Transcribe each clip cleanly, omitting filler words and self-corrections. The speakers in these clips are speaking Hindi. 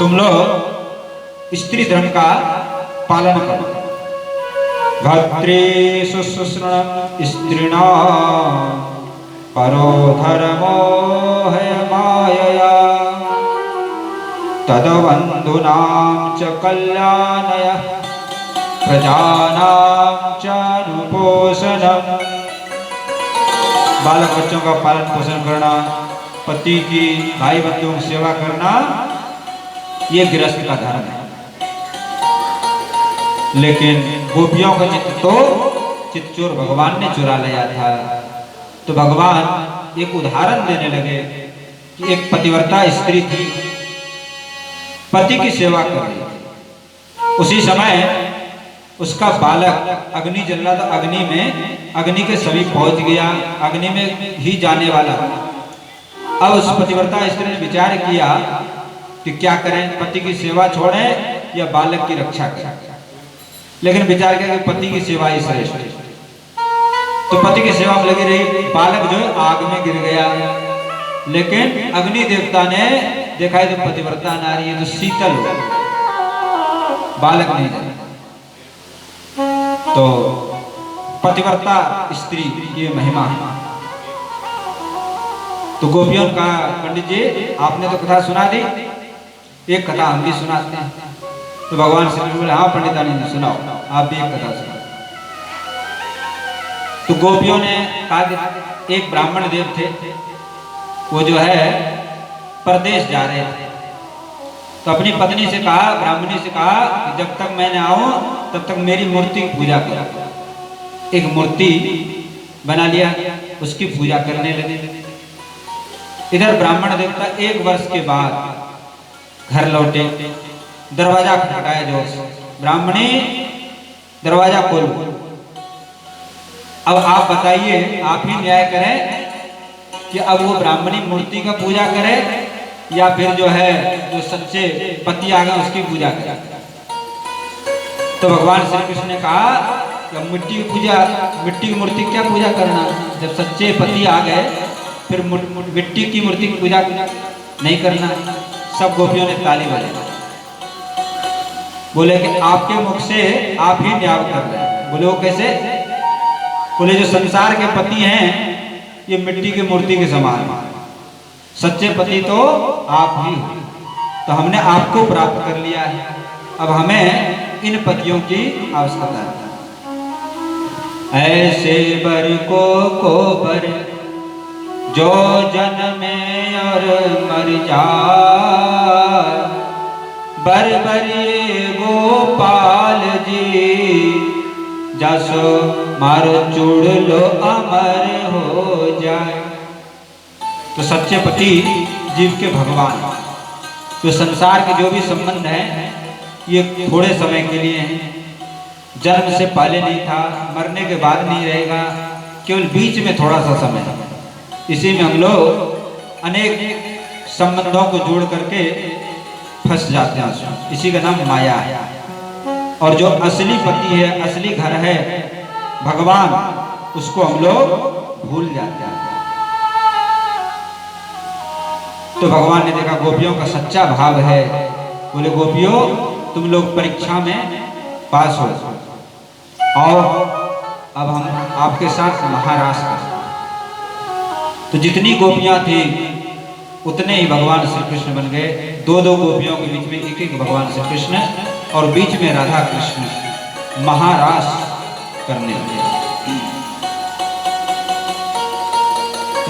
तुम लोग स्त्री धर्म का पालन करो। भद्रेषु शुश्रूषम् स्त्रीणाम् परो धर्मो मायया तद्बन्धूनां च कल्याणाय प्रजानां च अनुपोषणम्। बालक बच्चों का पालन पोषण करना, पति की भाई बंधुओं की सेवा करना, ये गृहस्थ का धर्म है। लेकिन गोपियों का चित्त तो चित्तचोर भगवान ने चुरा लिया था। तो भगवान एक उदाहरण देने लगे कि एक पतिव्रता स्त्री थी, पति की सेवा कर रही थी। उसी समय उसका बालक अग्नि जल रहा था, अग्नि के समीप पहुंच गया, अग्नि में ही जाने वाला। अब उस पतिव्रता स्त्री ने विचार किया कि क्या करें, पति की सेवा छोड़ें या बालक की रक्षा करें। लेकिन विचार किया कि पति की सेवा ही श्रेष्ठ है। तो पति की सेवा में लगी रही। बालक जो है आग में गिर गया, लेकिन अग्नि देवता ने देखा है तो पतिव्रता नारी है तो शीतल हो, बालक नहीं जाए। तो पतिव्रता स्त्री की महिमा है। तो गोपियों का पंडित जी आपने तो कथा सुना दी, एक कथा हम भी सुनाते हैं। तो भगवान श्री कृष्ण बोले हाँ पंडितानी सुनाओ, आप भी एक कथा सुनाओ। तो गोपियों ने कहा कि एक ब्राह्मण देव थे, वो जो है परदेश जा रहे थे। तो अपनी पत्नी से कहा, ब्राह्मणी से कहा कि जब तक मैं न आऊं तब तक मेरी मूर्ति की पूजा करो। एक मूर्ति बना लिया, उसकी पूजा करने लगे। इधर ब्राह्मण देवता 1 वर्ष के बाद घर लौटे, दरवाजा खटखटाया जोर से, ब्राह्मणी दरवाजा खोलो। अब आप बताइए, आप ही न्याय करें कि अब वो ब्राह्मणी मूर्ति का पूजा करे या फिर जो है जो सच्चे पति आ गए उसकी पूजा करे। तो भगवान श्री कृष्ण ने कहा कि मिट्टी की पूजा, मिट्टी की मूर्ति क्या पूजा करना, जब सच्चे पति आ गए फिर मिट्टी की मूर्ति की पूजा नहीं करना। सब गोपियों ने ताली बजाई, बोले कि आपके मुख से आप ही न्याय कर रहे हैं। बोले वो कैसे? बोले जो संसार के पति हैं ये मिट्टी की मूर्ति के समान, सच्चे पति तो आप ही हो। तो हमने आपको प्राप्त कर लिया है, अब हमें इन पतियों की आवश्यकता है। ऐसे बर को बर जो जन्मे और मर जाए, बर बरिए गोपाल जी, जसो मार चूड़ लो अमर हो जाए। तो सच्चे पति जीव के भगवान, तो संसार के जो भी संबंध हैं ये थोड़े समय के लिए हैं। जन्म से पहले नहीं था, मरने के बाद नहीं रहेगा, केवल बीच में थोड़ा सा समय है। इसी में हम लोग अनेक संबंधों को जोड़ करके फंस जाते हैं, इसी का नाम माया है। और जो असली पति है, असली घर है भगवान, उसको हम लोग भूल जाते हैं। तो भगवान ने देखा गोपियों का सच्चा भाव है, बोले गोपियों तुम लोग परीक्षा में पास हो और अब हम आपके साथ महारास कर। तो जितनी गोपियां थी उतने ही भगवान श्री कृष्ण बन गए। 2-2 गोपियों के बीच में एक भगवान श्री कृष्ण और बीच में राधा कृष्ण महारास करने लगे।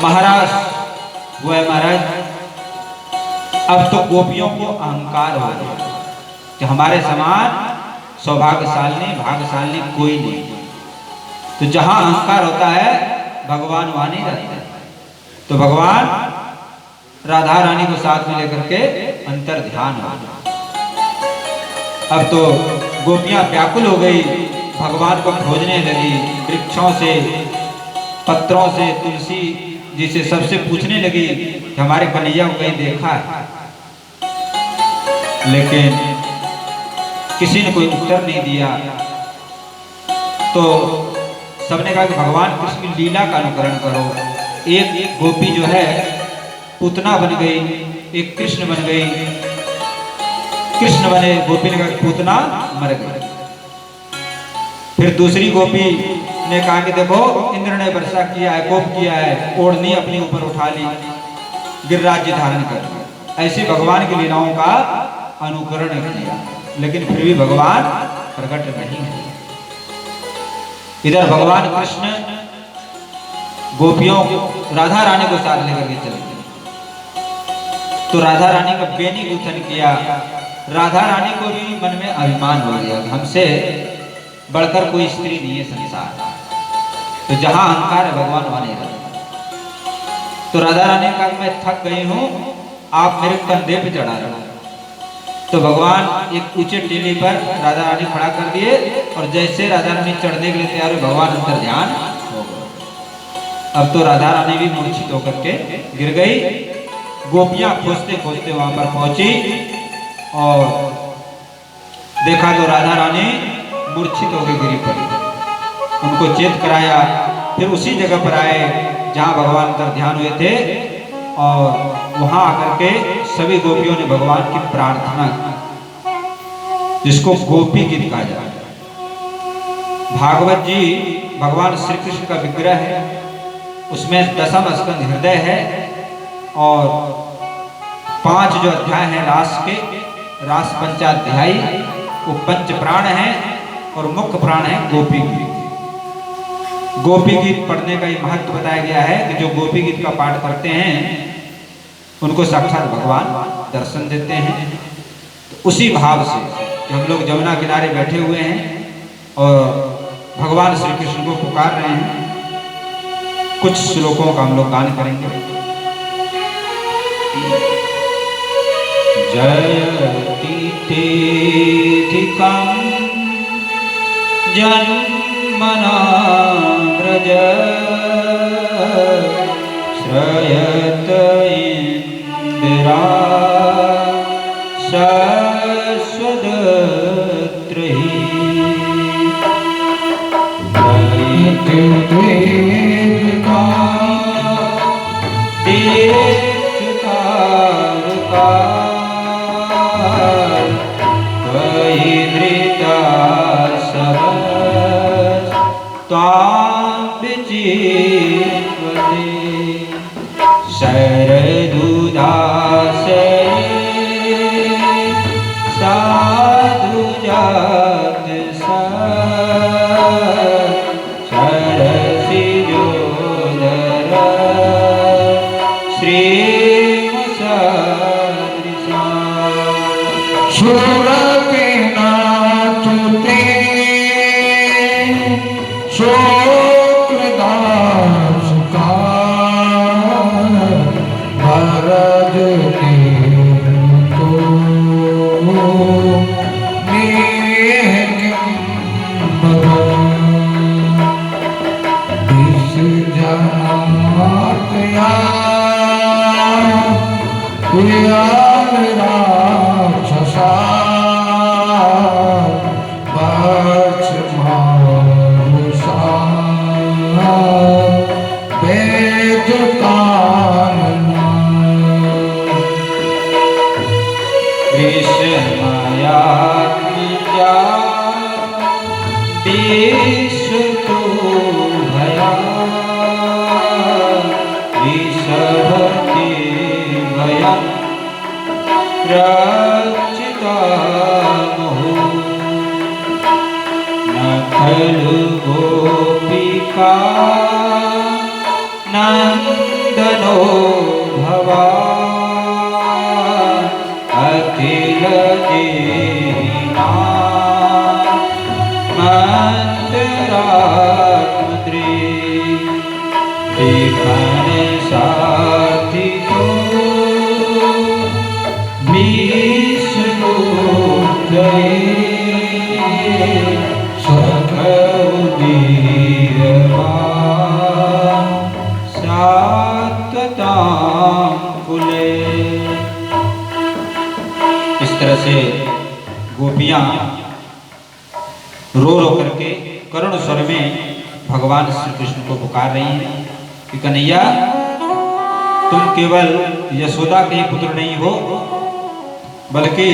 महारास वो है महाराज। अब तो गोपियों को अहंकार हो गया कि हमारे समान सौभाग्यशाली भाग्यशाली कोई नहीं। तो जहां अहंकार होता है भगवान वहां नहीं रहता है। तो भगवान राधा रानी को साथ में लेकर के अंतर ध्यान हो गया। अब तो गोपियां व्याकुल हो गई, भगवान को खोजने लगी, वृक्षों से, पत्रों से, तुलसी जी से सबसे पूछने लगी कि हमारे कन्हैया को कहीं देखा है। लेकिन किसी ने कोई उत्तर नहीं दिया। तो सबने कहा कि भगवान कृष्ण की लीला का अनुकरण करो। एक गोपी जो है पूतना बन गई, एक कृष्ण बन गई। कृष्ण बने, गोपी ने कहा पूतना मर गई। फिर दूसरी गोपी ने कहा कि देखो इंद्र ने वर्षा किया है, कोप किया है, ओढ़नी अपने ऊपर उठा ली, गिरिराज्य धारण कर लिया। ऐसे भगवान की लीलाओं का अनुकरण किया, लेकिन फिर भी भगवान प्रकट नहीं है। इधर भगवान कृष्ण गोपियों राधा रानी को साथ लेकर के चले गए, तो राधा रानी का बेनी गुथन किया। राधा रानी को भी मन में अभिमान हो गया, हमसे बढ़कर कोई स्त्री नहीं है संसार, तो जहां अहंकार है भगवान वहां नहीं रहता। तो राधा रानी ने कहा मैं थक गई हूं, आप मेरे कंधे पे चढ़ा रहे हो। तो भगवान एक ऊंचे टीले पर राधा रानी खड़ा कर दिए, और जैसे राधा रानी चढ़ने के लिए तैयार हुई, भगवान अंतर ध्यान हो गए। अब तो राधा रानी भी मूर्छित होकर के गिर गई। गोपियां खोजते खोजते वहां पर पहुंची और देखा तो राधा रानी मूर्छित होकर गिरी पड़ी। उनको चेत कराया, फिर उसी जगह पर आए जहां भगवान अंतर ध्यान हुए थे, और वहां आकर के सभी गोपियों ने भगवान की प्रार्थना की, जिसको गोपी गीत कहा जाता है। भागवत जी भगवान श्री कृष्ण का विग्रह है, उसमें दशम स्कंद हृदय है, और 5 जो अध्याय हैं रास के, रास पंचाध्यायी, वो पंच प्राण है, और मुख्य प्राण है गोपी गीत। गोपी गीत पढ़ने का ये महत्व बताया गया है कि जो गोपी गीत का पाठ करते हैं उनको साक्षात भगवान दर्शन देते हैं। तो उसी भाव से कि हम लोग जमुना किनारे बैठे हुए हैं और भगवान श्री कृष्ण को पुकार रहे हैं, कुछ श्लोकों का हम लोग गान करेंगे। जयति तेधिकं जन्मना व्रज श्रयत इंदिरा शश्वदत्रहि जयति तेधिकं तीर्थतारका शरदुदासे साधु जात सरसी जोदर श्री सुरपिनाथ ते शोक्रदास का भरत के तो इस जनातया राक्षसा रचिता मोह नखल गोपिका नंदनो भवान अखिल दीना मंतरात्मद्री विघ्न साथी को विष्णु इस तरह से गोपियां रो रो करके करुण स्वर में भगवान श्री कृष्ण को पुकार रही हैं कि कन्हैया तुम केवल यशोदा के पुत्र नहीं हो, बल्कि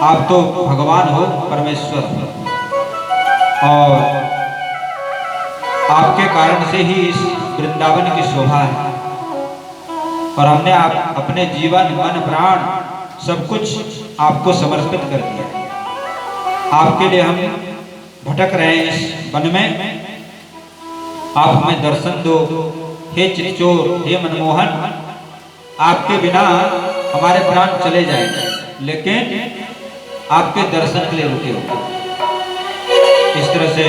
आप तो भगवान हो, परमेश्वर हो, और आपके कारण से ही इस वृंदावन की शोभा है। और हमने आप अपने जीवन, मन, प्राण सब कुछ आपको समर्पित कर दिया। आपके लिए हम भटक रहे हैं इस वन में, आप हमें दर्शन दो। हे चिरचोर, हे मनमोहन, आपके बिना हमारे प्राण चले जाएंगे, लेकिन आपके दर्शन के लिए रुके हो। इस तरह से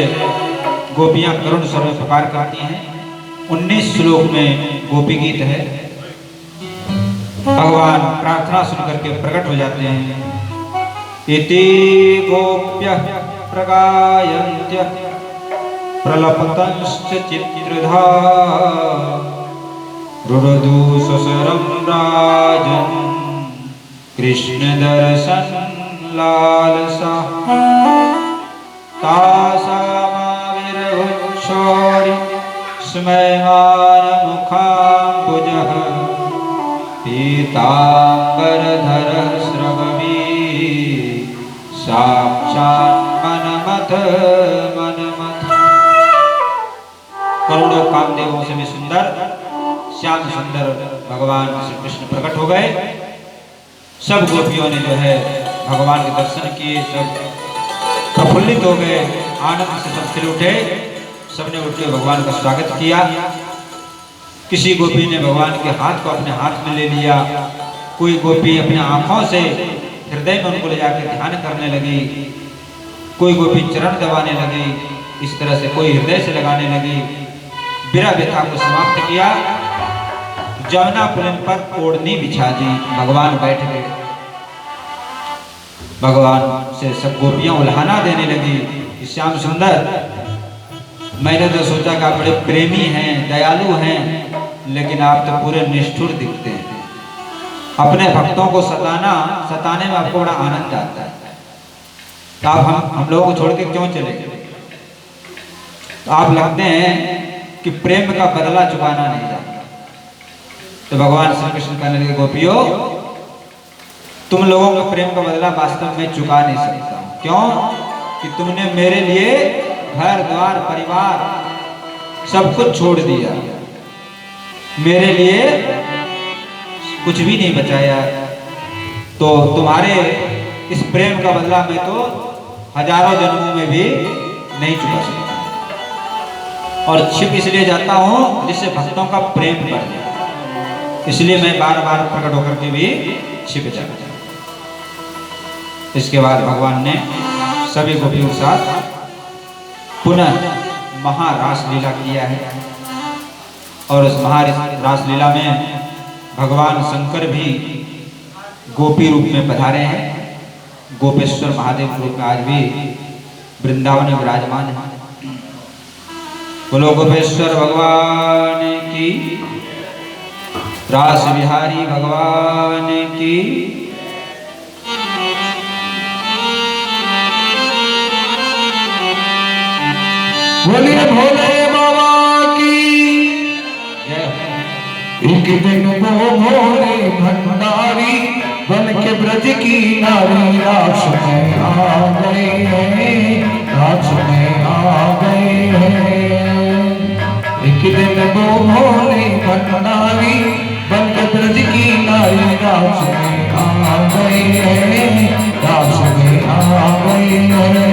गोपियां करुण स्वर में पुकार करती हैं। 19 श्लोक में गोपी गीत है। भगवान प्रार्थना सुनकर के प्रकट हो जाते हैं। इति गोप्य प्रगायन्त्य प्रलपतंश्च चित्रधा रुरदु ससरं राजन् कृष्ण दर्शन लालसा तासामाविर्भुक्षोरि स्मयमान मुखाम्बुजः पीताम्बरधरः स्रववी साक्षात् मनमथ मनमथ। करोड़ों कामदेवों से भी सुंदर, श्याम सुंदर भगवान श्री कृष्ण प्रकट हो गए। सब गोपियों ने जो है भगवान के दर्शन किए, सब प्रफुल्लित हो गए, आनंद से सब खिल उठे। सबने उठ के भगवान का स्वागत किया। किसी गोपी ने भगवान के हाथ को अपने हाथ में ले लिया, कोई गोपी अपने आंखों से हृदय में उनको ले जाकर ध्यान करने लगी, कोई गोपी चरण दबाने लगी, इस तरह से कोई हृदय से लगाने लगी। बिरह व्यथा को समाप्त किया। जमुना पुलिन पर ओढ़नी बिछा दी, भगवान बैठ गए। भगवान से सब गोपियां उल्हाना देने लगी। श्याम सुंदर, मैंने तो सोचा कि आप बड़े प्रेमी हैं, दयालु हैं, लेकिन आप तो पूरे निष्ठुर दिखते हैं। अपने भक्तों को सताने में आपको बड़ा आनंद आता है। तो आप हम लोगों को छोड़ के क्यों चले गए? तो आप लगते हैं कि प्रेम का बदला चुकाना नहीं जाता। तो भगवान श्री कृष्ण कहने लगे, गोपियों, तुम लोगों का प्रेम का बदला वास्तव में चुका नहीं सकता। क्यों? कि तुमने मेरे लिए घर द्वार परिवार सब कुछ छोड़ दिया, मेरे लिए कुछ भी नहीं बचाया। तो तुम्हारे इस प्रेम का बदला मैं तो हजारों जन्मों में भी नहीं चुका सकता। और छिप इसलिए जाता हूं जिससे भक्तों का प्रेम बढ़ जाए, इसलिए मैं बार बार प्रकट होकर के भी छिप जाता हूं। इसके बाद भगवान ने सभी गोपियों के साथ पुनः महारास लीला किया है। और उस महारास लीला में भगवान शंकर भी गोपी रूप में पधारे हैं। गोपेश्वर महादेव रूप में आज भी वृंदावन में विराजमान है। बोलो गोपेश्वर भगवान की, रास बिहारी भगवान की। बोलिए भोले बाबा की। एक दिन वो भोले भंडारी बन के ब्रज की नारी रास में आ गए हैं, रास में आ गए हैं। एक दिन वो भोले भंडारी बन के ब्रज की नारी रास में आ गए हैं, रास में आ गए हैं।